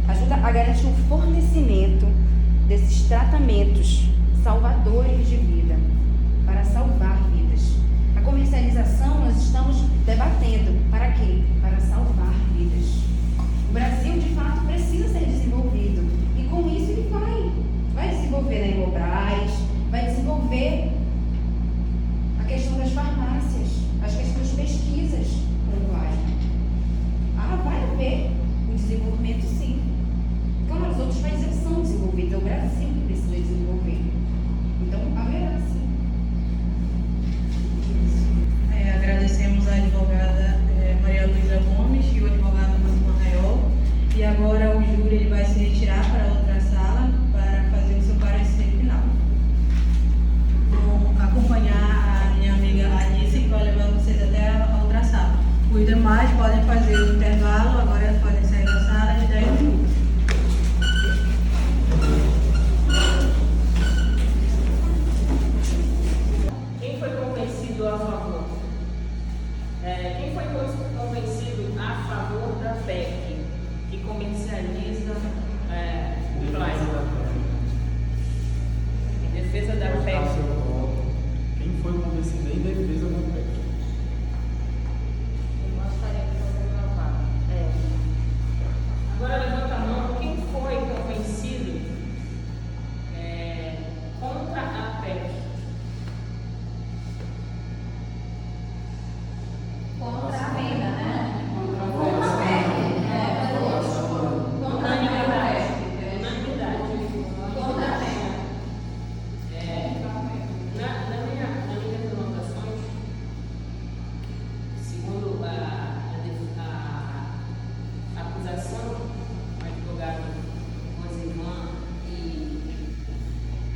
ajuda a garantir o fornecimento desses tratamentos salvadores de vida, para salvar vidas. A comercialização nós estamos debatendo. Para quê? Para salvar vidas. O Brasil, de fato, precisa ser desenvolvido. E com isso ele vai desenvolver na Inmobras, vai desenvolver a questão das farmácias, as questões de pesquisas com o plasma. Vai haver um desenvolvimento, sim. Claro, os outros países são desenvolvidos, é o Brasil que precisa desenvolver. Então, haverá sim. Agradecemos a advogada Maria Luísa Gomes e o advogado Marco Arraiol. E agora o júri ele vai se retirar para outra sala para fazer o seu parecer final. Vou acompanhar a minha amiga Alice, que vai levar vocês até a outra sala. Os demais podem fazer o intervalo, agora podem sair da sala de 10 minutos. Quem foi convencido a favor? Quem foi convencido a favor da PEC, que comercializa o plasma? Em defesa da PEC. Quem foi convencido em defesa da PEC? Eu gostaria que fosse gravado. Agora levanta a mão, quem foi convencido contra a PEC? Contra a venda, né? Nas minhas anotações, segundo a acusação, o advogado Rosivan e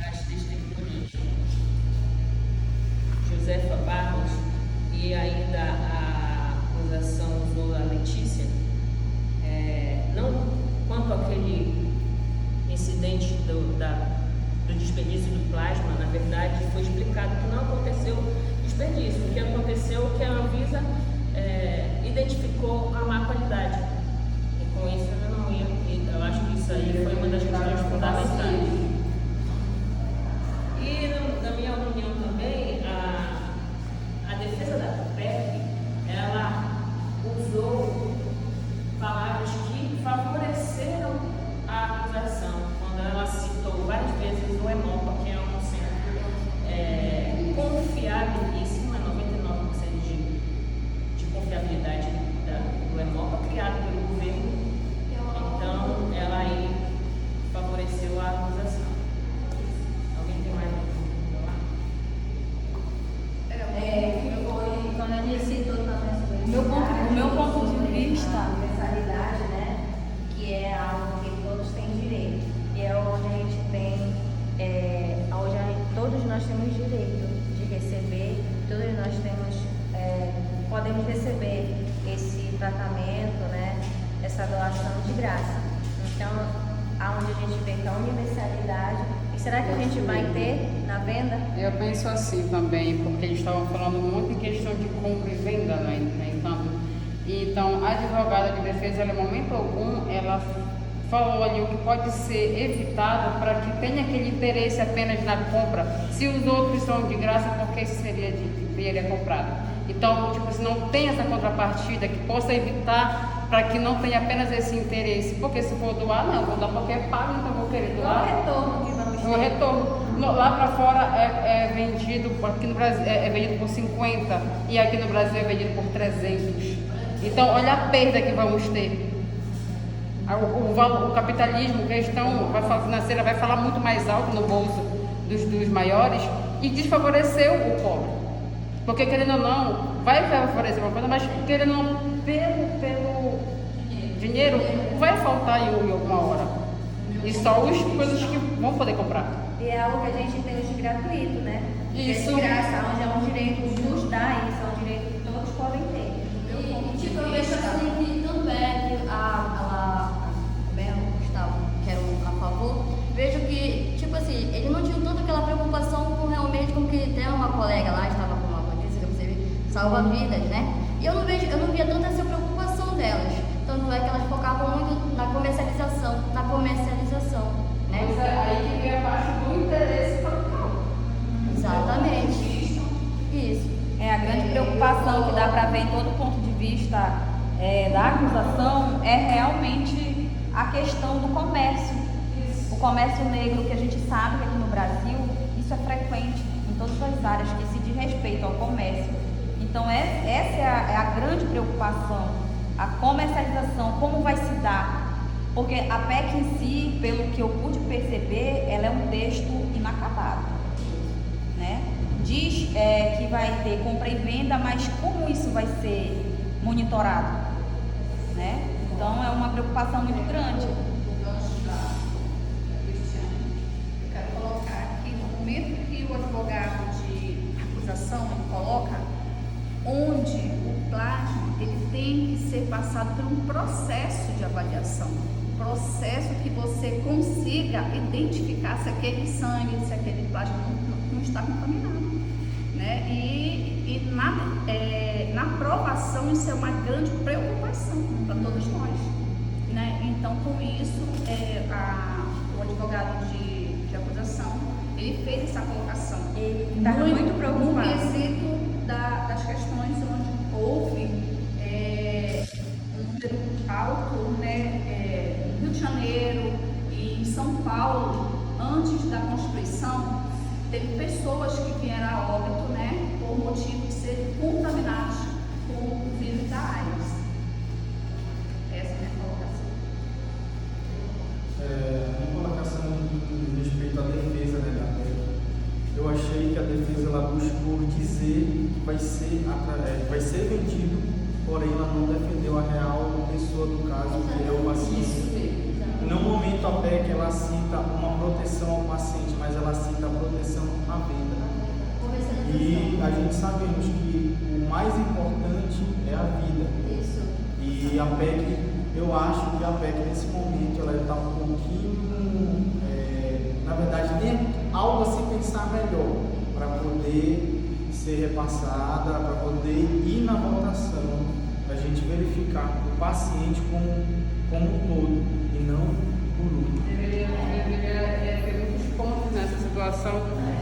as testemunhas Josefa Barros e ainda a acusação Zola Letícia, não quanto àquele incidente do desperdício do plasma, na verdade foi explicado que não aconteceu desperdício, o que aconteceu é que a Anvisa identificou a má qualidade, e com isso eu não ia, eu acho que isso aí foi uma das questões fundamentais. E na minha opinião também, a defesa da PEC, ela usou palavras que favoreceram a acusação, quando ela citou várias vezes o Hemopa, que é um centro confiabilíssimo, 99% de confiabilidade do Hemopa, criado pelo governo. Então, ela aí favoreceu a acusação. Alguém tem mais Quando a gente citou também sobre O meu ponto de vista, a universalidade, né? Que é algo que todos têm direito. E é onde a gente tem, todos nós temos direito de receber, todos nós podemos receber esse tratamento, né? Essa doação de graça. Então, aonde a gente vê que a universalidade, e será que a gente vai ter na venda? Eu penso assim também, porque eles estavam falando muito em questão de compra e venda, né? Então, a advogada de defesa, ela, em momento algum, ela falou ali o que pode ser evitado para que tenha aquele interesse apenas na compra. Se os outros são de graça, por que isso seria comprado? Então, tipo, se não tem essa contrapartida que possa evitar para que não tenha apenas esse interesse. Porque se for doar, não, vou dar porque é pago, então vou querer doar. Qual o retorno que vamos ter? O retorno. Lá para fora é vendido, aqui no Brasil é vendido por 50 e aqui no Brasil é vendido por 300. Então, olha a perda que vamos ter. O capitalismo, a questão financeira vai falar muito mais alto no bolso dos maiores e desfavoreceu o pobre. Porque, querendo ou não, vai favorecer uma coisa, mas querendo ou não, pelo dinheiro, vai faltar em alguma hora. E só as coisas que vão poder comprar. E é algo que a gente tem hoje gratuito, né? Isso. É de graça, onde é um direito nos dá isso, é um direito que todos podem ter. E, tipo, eu vejo assim que tanto é que o Gustavo, que era a favor, vejo que, tipo assim, ele não tinha tanto aquela preocupação com realmente com que tem uma colega lá, estava com uma notícia que você salva vidas, né? E eu não via tanto essa preocupação delas. Tanto é que elas focavam muito na comercialização, né? Mas aí que vem a parte do interesse capital. Exatamente. Isso. É a grande preocupação que dá para ver em todo ponto de vista da acusação é realmente a questão do comércio. O comércio negro, que a gente sabe que aqui no Brasil, isso é frequente em todas as áreas que se diz respeito ao comércio. Então, essa é a grande preocupação, a comercialização, como vai se dar. Porque a PEC em si, pelo que eu pude perceber, ela é um texto inacabado, né? Diz que vai ter compra e venda, mas como isso vai ser monitorado, né? Então é uma preocupação muito grande. Eu quero colocar que no momento que o advogado de acusação coloca, onde o plágio ele tem que ser passado por um processo de avaliação, processo que você consiga identificar se aquele sangue, se aquele plágio não está contaminado, né? E na aprovação isso é uma grande preocupação para todos nós, né? Então, com isso, o advogado de acusação ele fez essa colocação. Ele estava muito preocupado. No quesito das questões onde houve um número alto, né, no Rio de Janeiro e em São Paulo, antes da Constituição, teve pessoas que vieram a óbito, né, por motivo de serem contaminados com o vírus da AIDS. Essa é a minha colocação. Uma colocação em respeito à defesa, né, da PEC. Eu achei que a defesa ela buscou dizer que vai ser vendido, porém ela não defendeu a real pessoa do caso, que é o paciente. No momento a PEC ela cita uma proteção ao paciente, mas ela cita a proteção à venda. E a gente sabemos que o mais importante é a vida. Isso. E a PEC, eu acho que a PEC nesse momento ela está um pouquinho, na verdade, tem algo a se pensar melhor para poder ser repassada, para poder ir na votação, para a gente verificar o paciente como um todo e não por um. Deveria ter muitos pontos nessa situação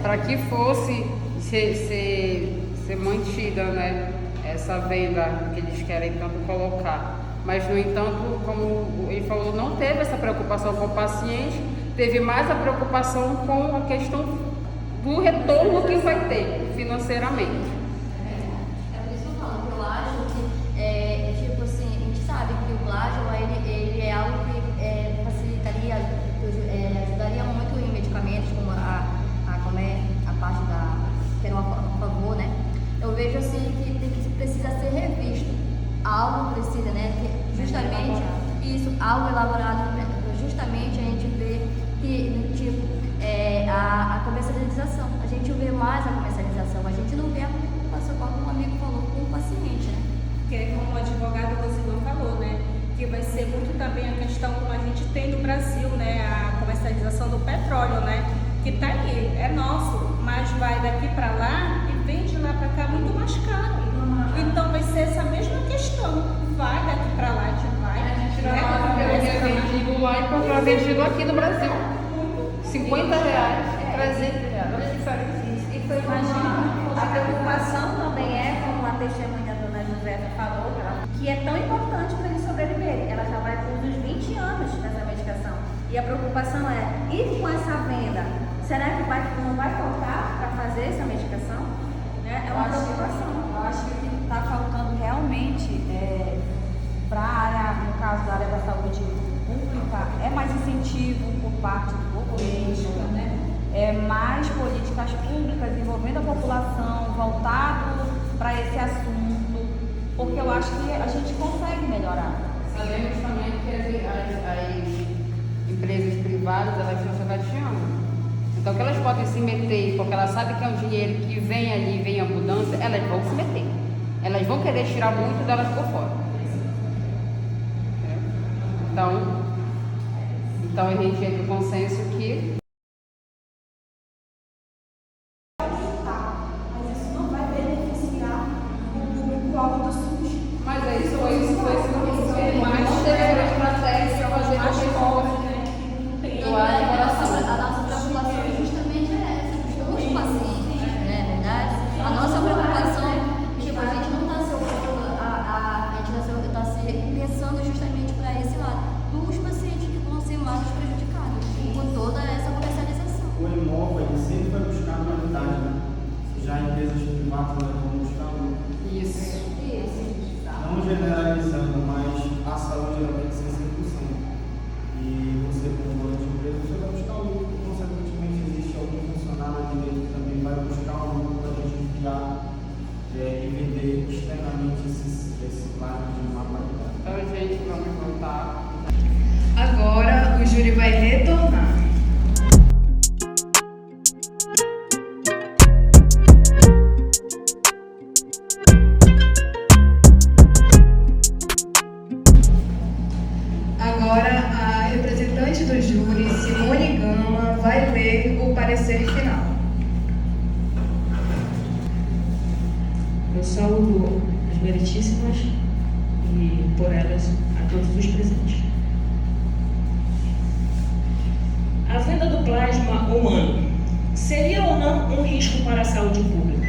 para que fosse ser mantida, né, essa venda que eles querem tanto colocar. Mas, no entanto, como ele falou, não teve essa preocupação com o paciente, teve mais a preocupação com a questão do retorno que vai ter financeiramente. É por isso que eu falo, que eu acho que, tipo assim, a gente sabe que o plágio, ele é algo que facilitaria, ajudaria muito em medicamentos, como a parte da, que era a favor, né? Eu vejo assim que precisa ser revisto, algo precisa, né? Que justamente isso, algo elaborado, justamente a gente vê que, tipo, a comercialização, a gente vê mais a comercialização, a gente não vê a preocupação, como um amigo falou, com o paciente, né? Porque como o advogado Rosilão falou, né, que vai ser muito também a questão como a gente tem no Brasil, né, a comercialização do petróleo, né, que tá aí, é nosso, mas vai daqui para lá e vem de lá para cá muito mais caro. Então vai ser essa mesma questão, vai daqui para lá, a gente vai. A gente vai lá, é vendido lá e enquanto é vendido aqui no Brasil. R$50, R$300. Olha a diferença. E foi a preocupação também é, como a testemunha dona Josefa falou, que é tão importante para eles sobreviverem. Ela já vai por uns 20 anos nessa medicação. E a preocupação é, e com essa venda, será que não vai faltar para fazer essa medicação? É uma preocupação. Eu acho que o que está faltando realmente para a área, no caso da área da saúde pública, é mais incentivo por parte do governo, né? É mais políticas públicas envolvendo a população, voltado para esse assunto, porque eu acho que a gente consegue melhorar. Sabemos também que as empresas privadas, elas são sabatianas. Então, que elas podem se meter, porque elas sabem que é um dinheiro que vem ali, vem a mudança, elas vão se meter. Elas vão querer tirar muito delas por fora. Então a gente entra no consenso que Mas isso não vai beneficiar o público-alvo do SUS. Mas é isso foi mais teve uma estratégia para fazer mais forte. A nossa preocupação justamente é essa, os pacientes, né, na verdade? A nossa preocupação, tipo, a gente não está se opondo, a gente está se pensando justamente para esse lado, dos pacientes que vão ser mais prejudicados por toda essa comercialização. O imóvel ele sempre vai buscar a qualidade, né? Já empresas privadas vão buscar lucro. Isso. Não generalizando, mas a saúde ela tem que ser 100%. E você, como dono de empresa, você vai buscar lucro. Consequentemente, existe algum funcionário ali dentro que também vai buscar um lucro para a gente enviar e vender externamente esse plástico de má qualidade. Então, gente, vamos voltar. Agora o júri vai retornar. Agora a representante do júri, Simone Gama, vai ler o parecer final. Eu saúdo as meritíssimas e, por elas, a todos os presentes. A venda do plasma humano seria ou não um risco para a saúde pública?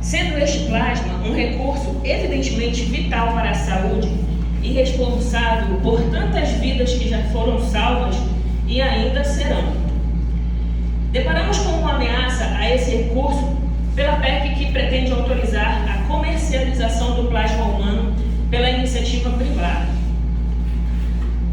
Sendo este plasma um recurso evidentemente vital para a saúde e responsável por tantas vidas que já foram salvas e ainda serão. Deparamos com uma ameaça a esse recurso pela PEC que pretende autorizar a comercialização do plasma humano pela iniciativa privada.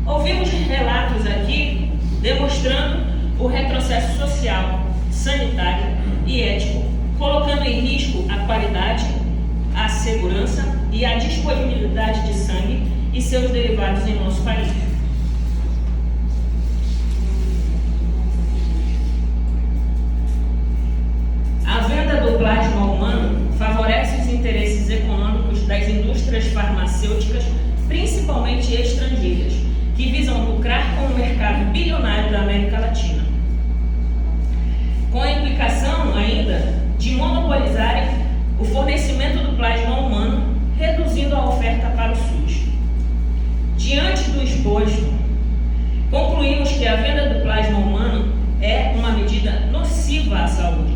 Ouvimos relatos aqui demonstrando o retrocesso social, sanitário e ético, colocando em risco a qualidade, a segurança e a disponibilidade de sangue e seus derivados em nosso país. A venda do plasma humano favorece os interesses econômicos das indústrias farmacêuticas, principalmente estrangeiras, que visam lucrar com o mercado bilionário da América Latina, com a implicação ainda de monopolizarem o fornecimento do plasma humano, reduzindo a oferta para o SUS. Diante do exposto, concluímos que a venda do plasma humano é uma medida nociva à saúde,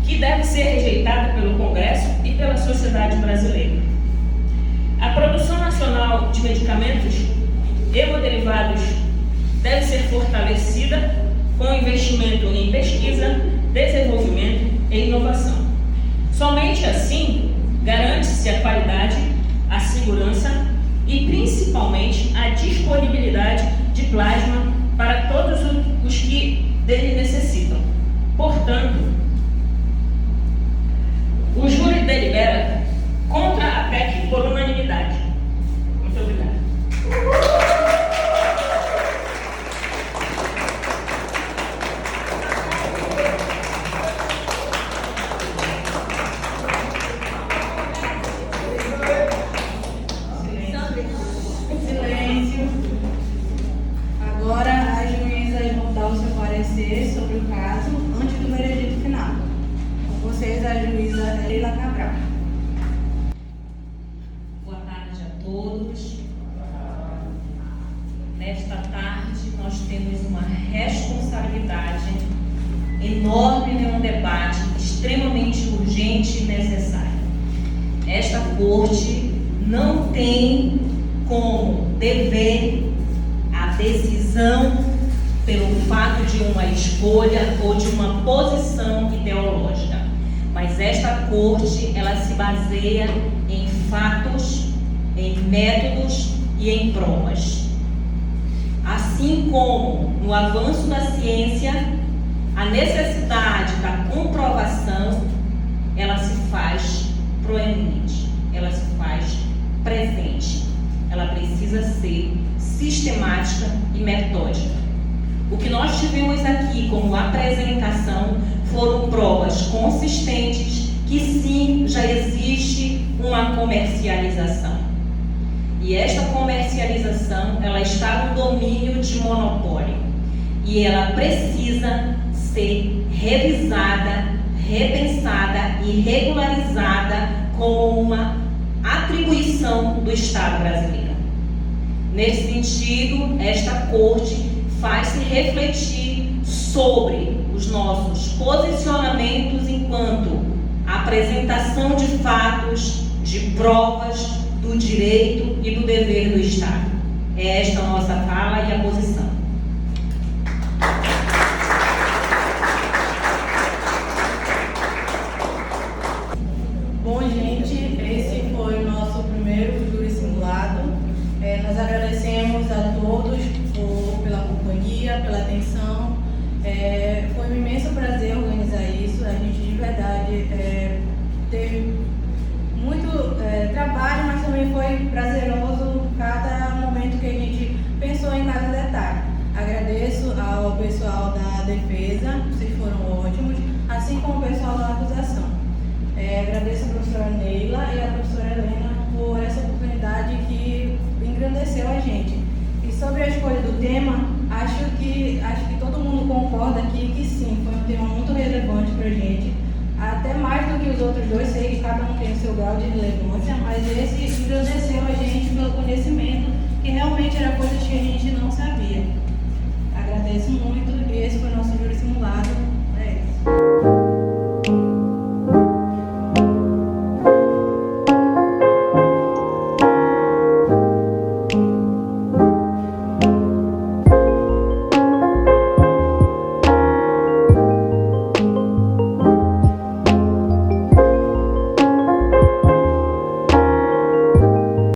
que deve ser rejeitada pelo Congresso e pela sociedade brasileira. A produção nacional de medicamentos hemoderivados deve ser fortalecida com investimento em pesquisa, desenvolvimento e inovação. Somente assim garante-se a qualidade, a segurança e principalmente a disponibilidade de plasma para todos os que dele necessitam. Portanto, o júri delibera contra a PEC por unanimidade. Muito obrigada. Silêncio. Agora as juízas vão dar o seu parecer sobre o caso antes do veredito final. Com vocês, a juíza Leila Cabral. Boa tarde a todos. debate extremamente urgente e necessário. Esta corte não tem como dever a decisão pelo fato de uma escolha ou de uma posição ideológica, mas esta corte, ela se baseia em fatos, em métodos e em provas. Assim como no avanço da ciência, a necessidade da comprovação, ela se faz proeminente, ela se faz presente, ela precisa ser sistemática e metódica. O que nós tivemos aqui como apresentação foram provas consistentes que sim, já existe uma comercialização. E esta comercialização, ela está no domínio de monopólio. E ela precisa ser revisada, repensada e regularizada como uma atribuição do Estado brasileiro. Nesse sentido, esta corte faz-se refletir sobre os nossos posicionamentos enquanto apresentação de fatos, de provas, do direito e do dever do Estado. É esta a nossa fala e a posição. Bom, gente, esse foi o nosso primeiro júri simulado. Nós agradecemos a todos pela companhia, pela atenção. Foi um imenso prazer organizar isso. A gente, de verdade, teve muito trabalho, mas também foi prazeroso cada momento que a gente pensou em cada detalhe. Agradeço ao pessoal da defesa, vocês foram ótimos, assim como o pessoal da acusação. Agradeço a professora Neila e a professora Helena por essa oportunidade que engrandeceu a gente. E sobre a escolha do tema, acho que todo mundo concorda aqui que sim, foi um tema muito relevante para a gente. Até mais do que os outros dois, sei que cada um tem o seu grau de relevância, mas esse engrandeceu a gente pelo conhecimento, que realmente era coisas que a gente não sabia. Agradeço muito